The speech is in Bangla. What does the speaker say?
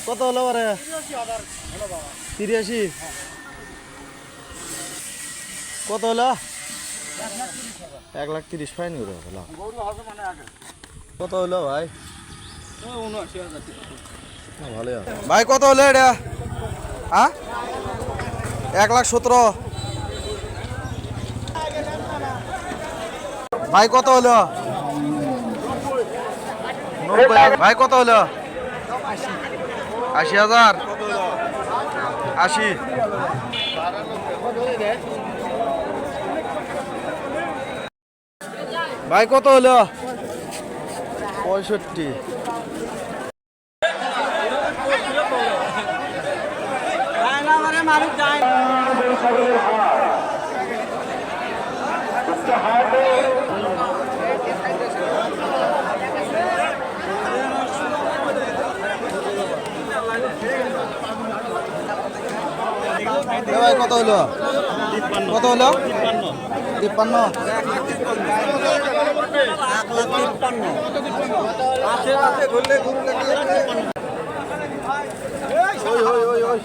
কত হলো আরে 83 কত হলো 1,30,000 ফাইন করে হলো কত হলো ভাই ভালো ভাই কত হলো এটা হ্যাঁ 1,17,000 ভাই কত হলো 90 ভাই কত হলো 80,000 80 ভাই কত হলো 65 ভাই কত হলো কত হলো 53 ওই